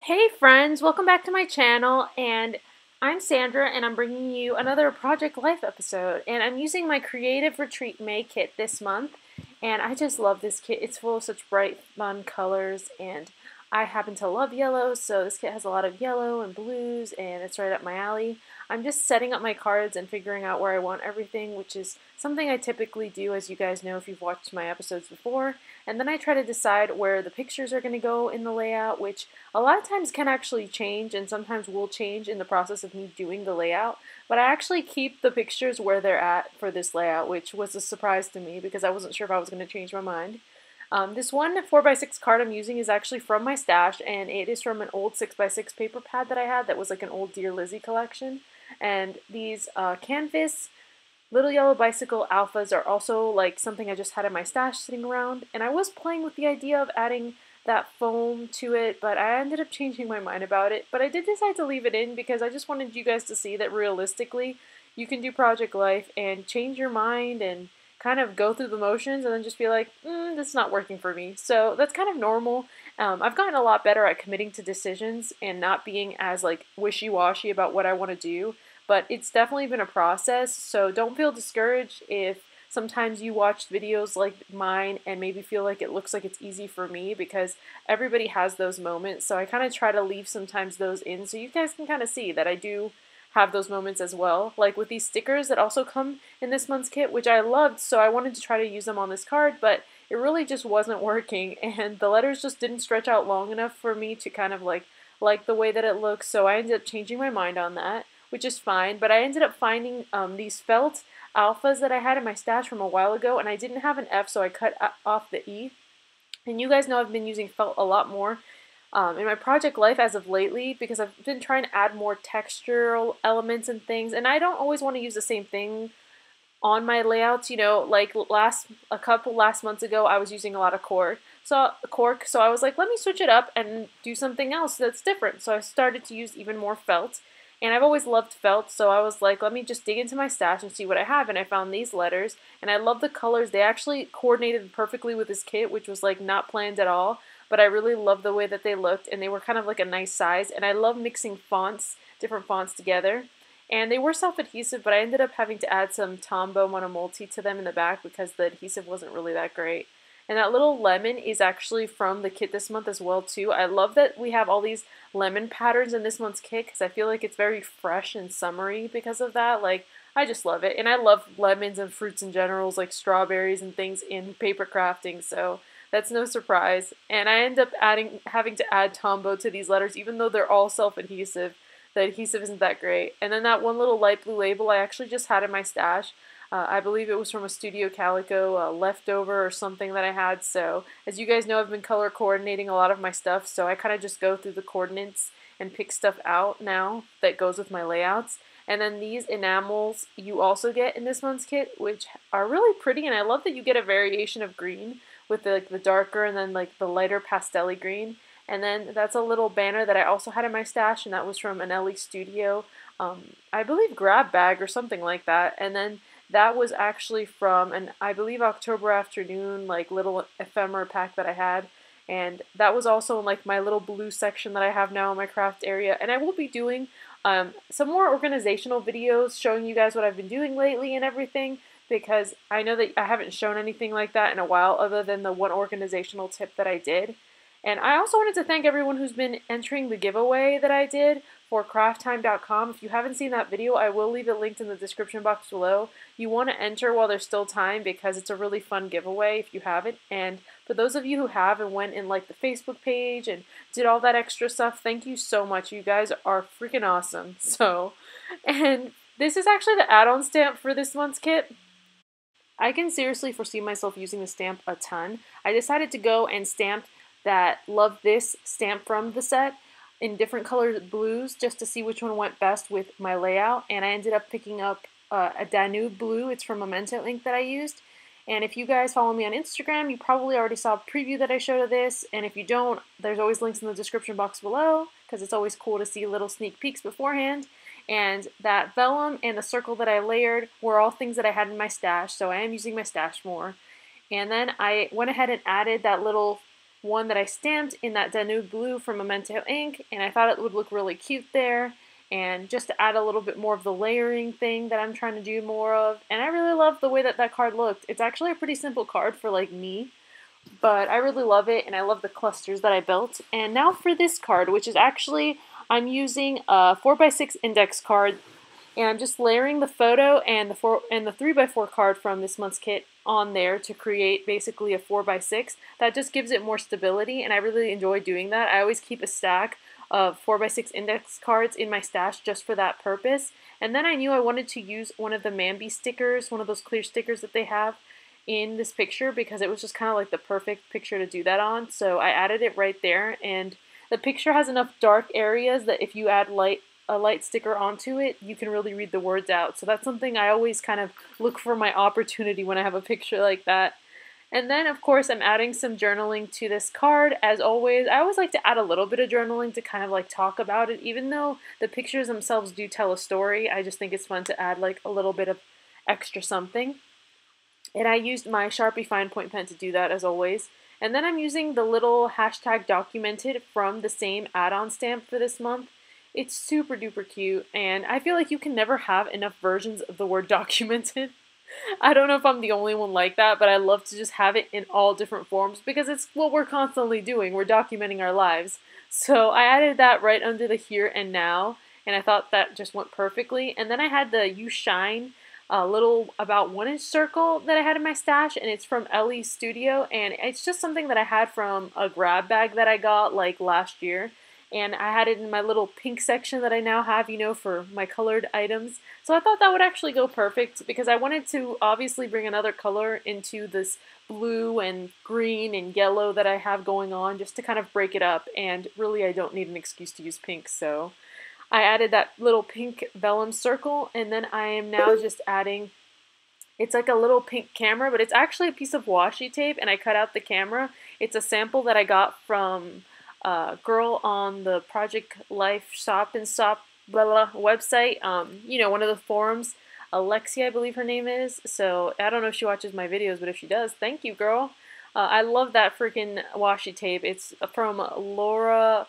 Hey friends, welcome back to my channel, and I'm Sandra and I'm bringing you another Project Life episode, and I'm using my Creative Retreat May kit this month, and I just love this kit. It's full of such bright fun colors, and I happen to love yellow, so this kit has a lot of yellow and blues, and it's right up my alley. I'm just setting up my cards and figuring out where I want everything, which is something I typically do, as you guys know if you've watched my episodes before. And then I try to decide where the pictures are going to go in the layout, which a lot of times can actually change and sometimes will change in the process of me doing the layout. But I actually keep the pictures where they're at for this layout, which was a surprise to me because I wasn't sure if I was going to change my mind. This one 4x6 card I'm using is actually from my stash, and it is from an old 6x6 paper pad that I had that was like an old Dear Lizzie collection. And these canvas Little Yellow Bicycle alphas are also like something I just had in my stash sitting around, and I was playing with the idea of adding that foam to it, but I ended up changing my mind about it. But I did decide to leave it in because I just wanted you guys to see that realistically you can do Project Life and change your mind and kind of go through the motions and then just be like, this is not working for me. So that's kind of normal. I've gotten a lot better at committing to decisions and not being as like wishy-washy about what I want to do, but it's definitely been a process, so don't feel discouraged if sometimes you watch videos like mine and maybe feel like it looks like it's easy for me, because everybody has those moments. So I kind of try to leave sometimes those in so you guys can kind of see that I do have those moments as well. Like with these stickers that also come in this month's kit, which I loved, so I wanted to try to use them on this card, but it really just wasn't working, and the letters just didn't stretch out long enough for me to kind of like the way that it looks, so I ended up changing my mind on that, which is fine. But I ended up finding these felt alphas that I had in my stash from a while ago, and I didn't have an F, so I cut off the E. And you guys know I've been using felt a lot more in my project life as of lately, because I've been trying to add more textural elements and things, and I don't always want to use the same thing on my layouts. You know, like a couple last months ago I was using a lot of cork, so I was like, let me switch it up and do something else that's different. So I started to use even more felt, and I've always loved felt, so I was like, let me just dig into my stash and see what I have. And I found these letters, and I love the colors. They actually coordinated perfectly with this kit, which was like not planned at all, but I really love the way that they looked, and they were kind of like a nice size. And I love mixing different fonts together. And they were self-adhesive, but I ended up having to add some Tombow Monomulti to them in the back because the adhesive wasn't really that great. And that little lemon is actually from the kit this month as well too. I love that we have all these lemon patterns in this month's kit because I feel like it's very fresh and summery because of that. Like, I just love it. And I love lemons and fruits in general, like strawberries and things in paper crafting, so that's no surprise. And I end up having to add Tombow to these letters even though they're all self-adhesive. The adhesive isn't that great. And then that one little light blue label I actually just had in my stash. I believe it was from a Studio Calico leftover or something that I had. So as you guys know, I've been color coordinating a lot of my stuff, so I kind of just go through the coordinates and pick stuff out now that goes with my layouts. And then these enamels you also get in this month's kit, which are really pretty, and I love that you get a variation of green with the darker and then like the lighter pastel-y green. And then that's a little banner that I also had in my stash, and that was from an LE Studio, I believe grab bag or something like that. And then that was actually from an, I believe, October Afternoon, like little ephemera pack that I had. And that was also in like my little blue section that I have now in my craft area. And I will be doing some more organizational videos showing you guys what I've been doing lately and everything, because I know that I haven't shown anything like that in a while other than the one organizational tip that I did. And I also wanted to thank everyone who's been entering the giveaway that I did for crafttime.com. If you haven't seen that video, I will leave it linked in the description box below. You want to enter while there's still time because it's a really fun giveaway if you haven't. And for those of you who have and went in like the Facebook page and did all that extra stuff, thank you so much. You guys are freaking awesome. So, and this is actually the add-on stamp for this month's kit. I can seriously foresee myself using the stamp a ton. I decided to go and stamp that Love This stamp from the set in different colors blues just to see which one went best with my layout, and I ended up picking up a Danube blue. It's from Memento ink that I used. And if you guys follow me on Instagram, you probably already saw a preview that I showed of this, and if you don't, there's always links in the description box below because it's always cool to see little sneak peeks beforehand. And that vellum and the circle that I layered were all things that I had in my stash, so I am using my stash more. And then I went ahead and added that little one that I stamped in that Danube blue from Memento ink, and I thought it would look really cute there, and just to add a little bit more of the layering thing that I'm trying to do more of. And I really love the way that that card looked. It's actually a pretty simple card for like me, but I really love it, and I love the clusters that I built. And now for this card, which is actually, I'm using a 4x6 index card, and I'm just layering the photo and the 3x4 card from this month's kit on there to create basically a 4x6. That just gives it more stability, and I really enjoy doing that. I always keep a stack of 4x6 index cards in my stash just for that purpose. And then I knew I wanted to use one of the Mambi stickers, one of those clear stickers that they have in this picture, because it was just kind of like the perfect picture to do that on. So I added it right there, and the picture has enough dark areas that if you add a light sticker onto it, you can really read the words out. So that's something I always kind of look for my opportunity when I have a picture like that. And then, of course, I'm adding some journaling to this card. As always, I always like to add a little bit of journaling to kind of like talk about it. Even though the pictures themselves do tell a story, I just think it's fun to add like a little bit of extra something. And I used my Sharpie fine point pen to do that, as always. And then I'm using the little hashtag documented from the same add-on stamp for this month. It's super duper cute, and I feel like you can never have enough versions of the word documented. I don't know if I'm the only one like that, but I love to just have it in all different forms because it's what we're constantly doing. We're documenting our lives. So I added that right under the here and now, and I thought that just went perfectly. And then I had the You Shine little about 1-inch circle that I had in my stash, and it's from Ellie's Studio, and it's just something that I had from a grab bag that I got like last year. And I had it in my little pink section that I now have, you know, for my colored items. So I thought that would actually go perfect because I wanted to obviously bring another color into this blue and green and yellow that I have going on, just to kind of break it up. And really, I don't need an excuse to use pink, so I added that little pink vellum circle, and then I am now just adding, it's like a little pink camera, but it's actually a piece of washi tape, and I cut out the camera. It's a sample that I got from girl on the Project Life Shop and Shop blah, blah, website, you know, one of the forums, Alexia, I believe her name is. So I don't know if she watches my videos, but if she does, thank you, girl. I love that freaking washi tape. It's from Laura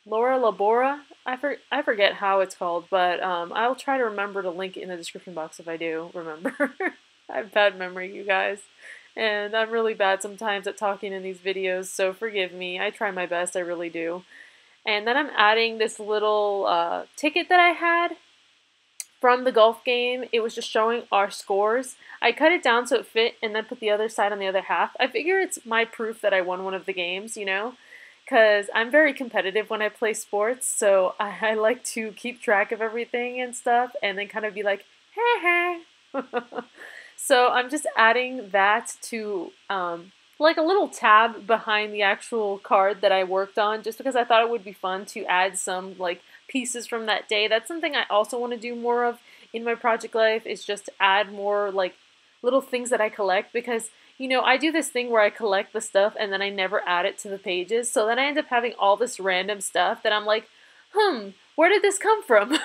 Labora. I forget how it's called, but I'll try to remember to link it in the description box if I do remember. I have bad memory, you guys. And I'm really bad sometimes at talking in these videos, so forgive me. I try my best, I really do. And then I'm adding this little ticket that I had from the golf game. It was just showing our scores. I cut it down so it fit and then put the other side on the other half. I figure it's my proof that I won one of the games, you know? Because I'm very competitive when I play sports, so I like to keep track of everything and stuff, and then kind of be like, heh heh. So I'm just adding that to like a little tab behind the actual card that I worked on, just because I thought it would be fun to add some like pieces from that day. That's something I also want to do more of in my project life, is just add more like little things that I collect, because you know, I do this thing where I collect the stuff and then I never add it to the pages, so then I end up having all this random stuff that I'm like, where did this come from?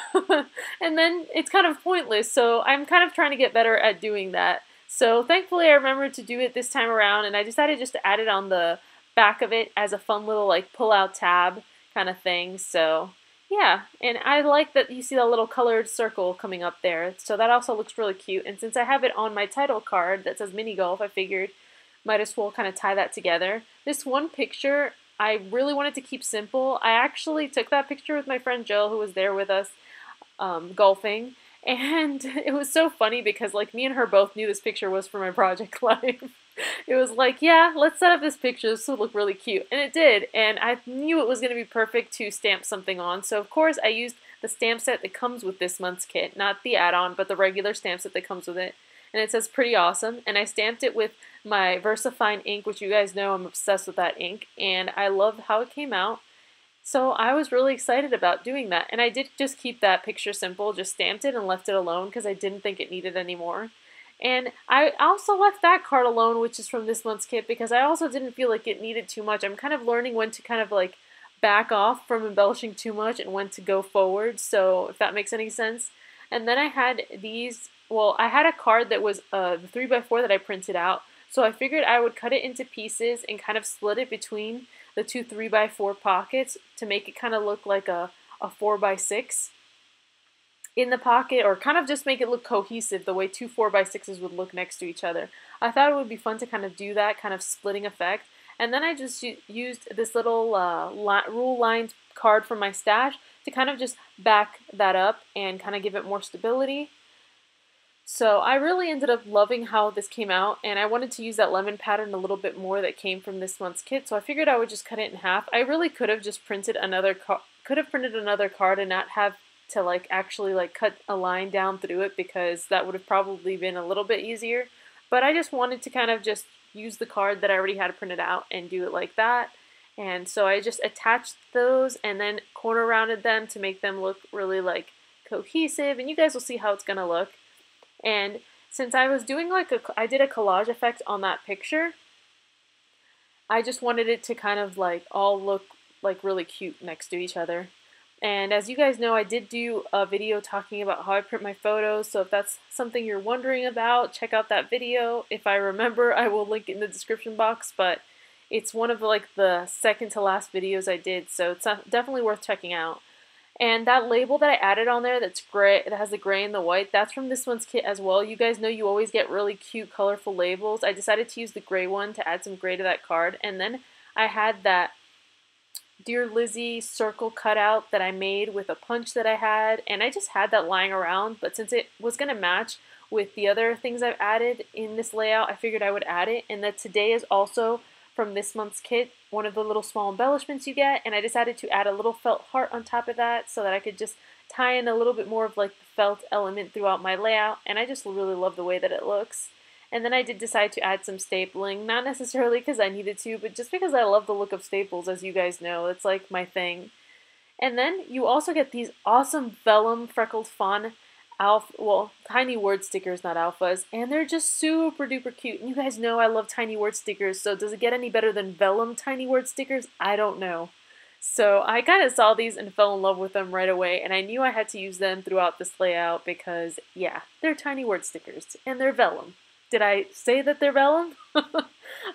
And then it's kind of pointless, so I'm kind of trying to get better at doing that. So thankfully I remembered to do it this time around, and I decided just to add it on the back of it as a fun little like pull-out tab kind of thing. So yeah, and I like that you see that little colored circle coming up there, so that also looks really cute. And since I have it on my title card that says mini golf, I figured might as well kind of tie that together. This one picture I really wanted to keep simple. I actually took that picture with my friend Jill, who was there with us golfing, and it was so funny because like me and her both knew this picture was for my project life. It was like, yeah, let's set up this picture. This will look really cute. And it did. And I knew it was going to be perfect to stamp something on. So, of course, I used the stamp set that comes with this month's kit. Not the add-on, but the regular stamp set that comes with it. And it says Pretty Awesome. And I stamped it with my VersaFine ink, which you guys know I'm obsessed with that ink. And I love how it came out. So I was really excited about doing that. And I did just keep that picture simple. Just stamped it and left it alone because I didn't think it needed any more. And I also left that card alone, which is from this month's kit, because I also didn't feel like it needed too much. I'm kind of learning when to kind of like back off from embellishing too much and when to go forward, so if that makes any sense. And then I had these, well, I had a card that was the 3x4 that I printed out So I figured I would cut it into pieces and kind of split it between the two 3x4 pockets to make it kind of look like a 4x6 in the pocket, or kind of just make it look cohesive the way two 4x6s would look next to each other. I thought it would be fun to kind of do that kind of splitting effect. And then I just used this little rule lined card from my stash to kind of just back that up and kind of give it more stability. So I really ended up loving how this came out, and I wanted to use that lemon pattern a little bit more that came from this month's kit, so I figured I would just cut it in half. I really could have just printed another card and not have to like actually like cut a line down through it, because that would have probably been a little bit easier. But I just wanted to kind of just use the card that I already had printed out and do it like that. And so I just attached those and then corner rounded them to make them look really like cohesive, and you guys will see how it's gonna look. And since I was doing like I did a collage effect on that picture, I just wanted it to kind of like all look like really cute next to each other. And as you guys know, I did do a video talking about how I print my photos, so if that's something you're wondering about, check out that video. If I remember, I will link it in the description box, but it's one of like the second to last videos I did, so it's definitely worth checking out. And that label that I added on there that's gray, that has the gray and the white, that's from this one's kit as well. You guys know you always get really cute, colorful labels. I decided to use the gray one to add some gray to that card. And then I had that Dear Lizzie circle cutout that I made with a punch that I had. And I just had that lying around, but since it was going to match with the other things I've added in this layout, I figured I would add it. And that today is also from this month's kit, one of the little small embellishments you get, and I decided to add a little felt heart on top of that so that I could just tie in a little bit more of like the felt element throughout my layout, and I just really love the way that it looks. And then I did decide to add some stapling, not necessarily because I needed to, but just because I love the look of staples, as you guys know. It's like my thing. And then you also get these awesome vellum freckled fawn tiny word stickers, not alphas, and they're just super duper cute. And you guys know I love tiny word stickers, so does it get any better than vellum tiny word stickers? I don't know. So I kind of saw these and fell in love with them right away, and I knew I had to use them throughout this layout because, yeah, they're tiny word stickers, and they're vellum. Did I say that they're vellum?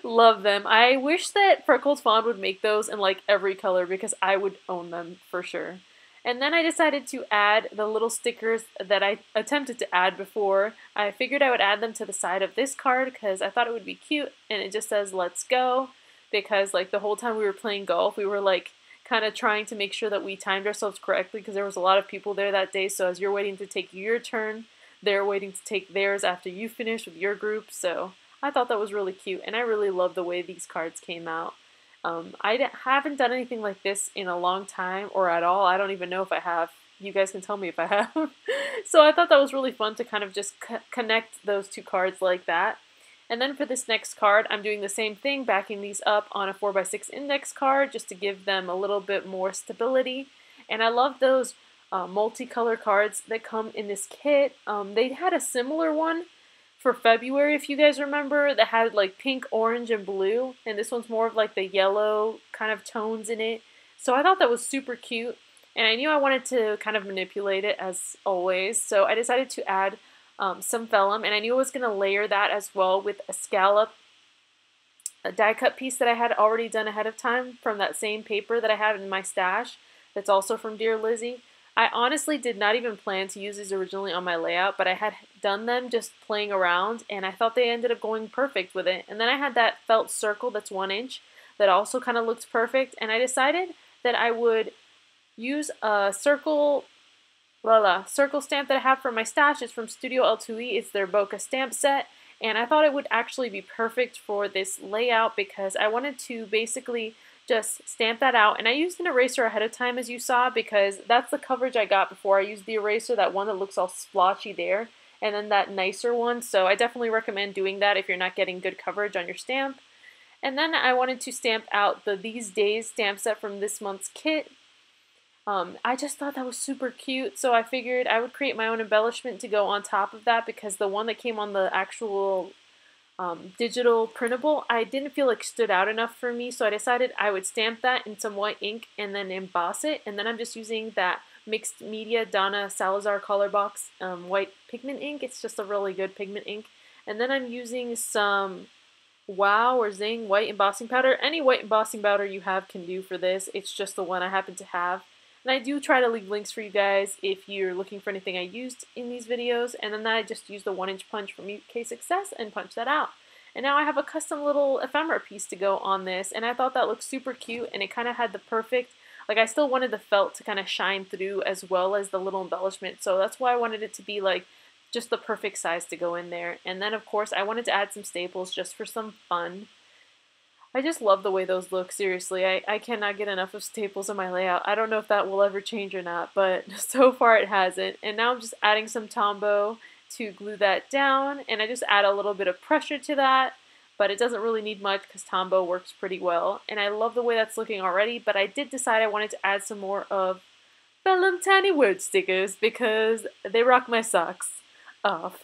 Love them. I wish that Freckled Fawn would make those in like every color because I would own them for sure. And then I decided to add the little stickers that I attempted to add before. I figured I would add them to the side of this card because I thought it would be cute, and it just says "Let's go," because like the whole time we were playing golf, we were like kind of trying to make sure that we timed ourselves correctly because there was a lot of people there that day, so as you're waiting to take your turn, they're waiting to take theirs after you finish with your group, so I thought that was really cute, and I really love the way these cards came out. I haven't done anything like this in a long time, or at all. I don't even know if I have. You guys can tell me if I have. So I thought that was really fun to kind of just connect those two cards like that. And then for this next card, I'm doing the same thing, backing these up on a 4x6 index card just to give them a little bit more stability. And I love those multicolor cards that come in this kit. They had a similar one for February, if you guys remember, that had like pink, orange, and blue, and this one's more of like the yellow kind of tones in it. So I thought that was super cute, and I knew I wanted to kind of manipulate it as always, so I decided to add some vellum, and I knew I was going to layer that as well with a scallop, a die cut piece that I had already done ahead of time from that same paper that I had in my stash that's also from Dear Lizzie. I honestly did not even plan to use these originally on my layout, but I had done them just playing around, and I thought they ended up going perfect with it. And then I had that felt circle that's 1 inch that also kind of looked perfect, and I decided that I would use a circle stamp that I have from my stash. It's from Studio L2E. It's their bokeh stamp set, and I thought it would actually be perfect for this layout because I wanted to basically just stamp that out, and I used an eraser ahead of time, as you saw, because that's the coverage I got before. I used the eraser, that one that looks all splotchy there, and then that nicer one, so I definitely recommend doing that if you're not getting good coverage on your stamp. And then I wanted to stamp out the These Days stamp set from this month's kit. I just thought that was super cute, so I figured I would create my own embellishment to go on top of that because the one that came on the actual digital printable, I didn't feel like stood out enough for me, so I decided I would stamp that in some white ink and then emboss it, and then I'm just using that mixed media Donna Salazar color box white pigment ink. It's just a really good pigment ink. And then I'm using some Wow or Zing white embossing powder. Any white embossing powder you have can do for this. It's just the one I happen to have. And I do try to leave links for you guys if you're looking for anything I used in these videos. And then I just used the 1-inch punch from UK Success and punched that out. And now I have a custom little ephemera piece to go on this. And I thought that looked super cute, and it kind of had the perfect, like I still wanted the felt to kind of shine through as well as the little embellishment. So that's why I wanted it to be like just the perfect size to go in there. And then of course I wanted to add some staples just for some fun. I just love the way those look, seriously. I cannot get enough of staples in my layout. I don't know if that will ever change or not, but so far it hasn't. And now I'm just adding some Tombow to glue that down, and I just add a little bit of pressure to that, but it doesn't really need much because Tombow works pretty well. And I love the way that's looking already, but I did decide I wanted to add some more of Vellum Tiny Word stickers because they rock my socks off.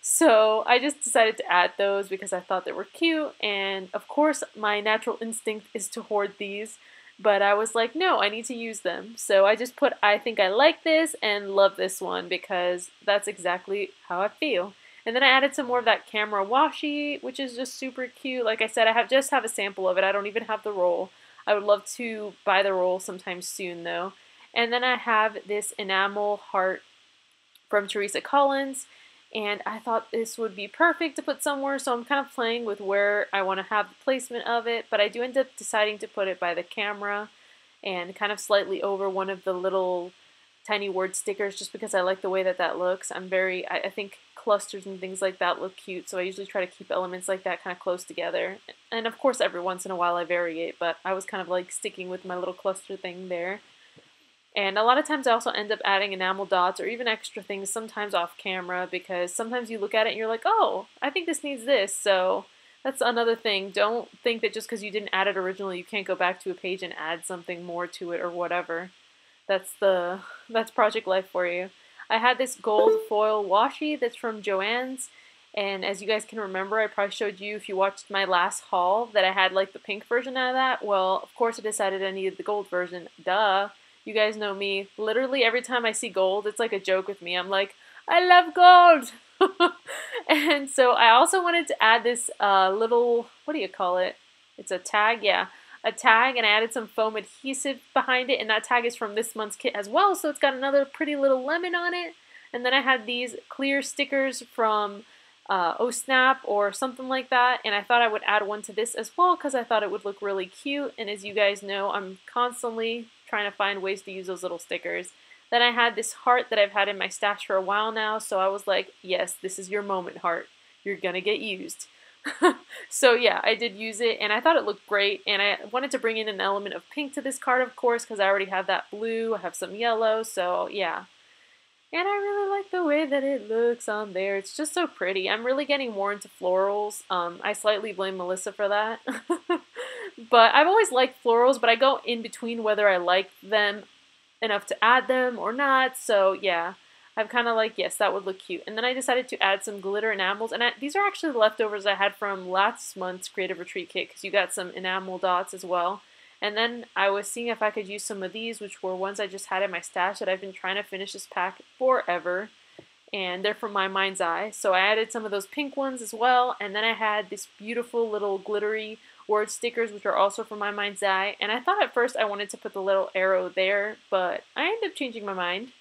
So I just decided to add those because I thought they were cute, and of course my natural instinct is to hoard these, but I was like, no, I need to use them. So I just put I think I like this and love this one because that's exactly how I feel. And then I added some more of that camera washi, which is just super cute. Like I said, I just have a sample of it. I don't even have the roll. I would love to buy the roll sometime soon though. And then I have this enamel heart from Teresa Collins, and I thought this would be perfect to put somewhere, so I'm kind of playing with where I want to have the placement of it, but I do end up deciding to put it by the camera and kind of slightly over one of the little tiny word stickers just because I like the way that that looks. I think clusters and things like that look cute, so I usually try to keep elements like that kind of close together. And of course every once in a while I vary it, but I was kind of like sticking with my little cluster thing there. And a lot of times I also end up adding enamel dots or even extra things sometimes off camera because sometimes you look at it and you're like, oh, I think this needs this. So that's another thing. Don't think that just because you didn't add it originally you can't go back to a page and add something more to it or whatever. That's Project Life for you. I had this gold foil washi that's from Joann's, and as you guys can remember, I probably showed you if you watched my last haul that I had like the pink version out of that. Well, of course I decided I needed the gold version. Duh. You guys know me. Literally every time I see gold, it's like a joke with me. I'm like, I love gold! And so I also wanted to add this little, what do you call it? It's a tag, yeah. A tag, and I added some foam adhesive behind it, and that tag is from this month's kit as well, so it's got another pretty little lemon on it. And then I had these clear stickers from Oh Snap or something like that, and I thought I would add one to this as well because I thought it would look really cute, and as you guys know, I'm constantly trying to find ways to use those little stickers. Then I had this heart that I've had in my stash for a while now, so I was like, yes, this is your moment, heart. You're gonna get used. So yeah, I did use it, and I thought it looked great, and I wanted to bring in an element of pink to this card, of course, because I already have that blue, I have some yellow, so yeah. And I really like the way that it looks on there. It's just so pretty. I'm really getting more into florals. I slightly blame Melissa for that. But I've always liked florals, but I go in between whether I like them enough to add them or not. So yeah, I'm kind of like, yes, that would look cute. And then I decided to add some glitter enamels. And these are actually the leftovers I had from last month's Creative Retreat kit because you got some enamel dots as well. And then I was seeing if I could use some of these, which were ones I just had in my stash that I've been trying to finish this pack forever. And they're from My Mind's Eye. So I added some of those pink ones as well. And then I had this beautiful little glittery word stickers, which are also from My Mind's Eye. And I thought at first I wanted to put the little arrow there, but I ended up changing my mind.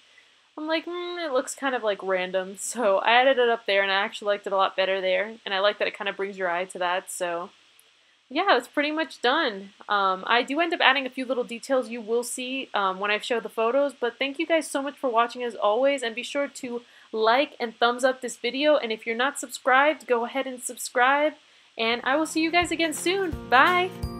I'm like, it looks kind of like random. So I added it up there, and I actually liked it a lot better there. And I like that it kind of brings your eye to that, so yeah, that's pretty much done. I do end up adding a few little details you will see when I show the photos, but thank you guys so much for watching as always, and be sure to like and thumbs up this video, and if you're not subscribed, go ahead and subscribe, and I will see you guys again soon. Bye!